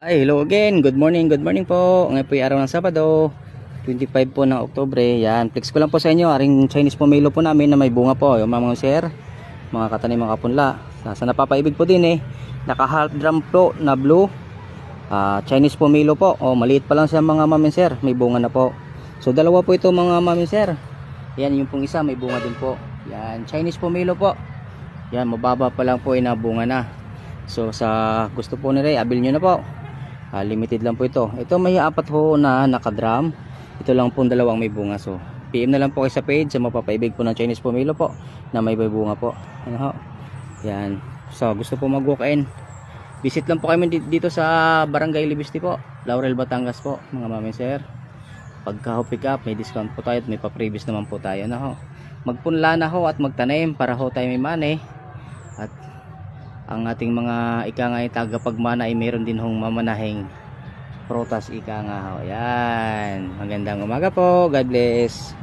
Ay, hello again. Good morning po. Ngayon po ay araw ng Sabado, 25 po ng Oktubre. Yan, flex ko lang po sa inyo. Aring Chinese pomelo po namin na may bunga po. Yung mga sir, mga katanim, mga kapunla. Sa napapaibig po din Naka half drum po na blue. Chinese pomelo po. Maliit pa lang siya mga mami sir. May bunga na po. So dalawa po ito mga mami sir. Yan, yung pong isa may bunga din po. Yan, Chinese pomelo po. Yan, mababa pa lang po ay nabunga na. So sa gusto po nila, abil nyo na po. Limited lang po ito. Ito may apat ho na nakadrum. Ito lang po dalawang may bunga. So PM na lang po kayo sa page sa mapapaibig po ng Chinese pomelo po na may bunga po. Ano ho? Yan. So gusto po mag-walk in, visit lang po kami dito sa Barangay Libisti po, Laurel, Batangas po mga mami sir. Pagka ho pick up may discount po tayo at may pa-previous naman po tayo na ho. Magpunla na ho at magtanim para ho tayo may money. At ang ating mga ika nga tagapagmana ay meron din hong mamanahing prutas ika nga ho. Yan, magandang umaga po, God bless.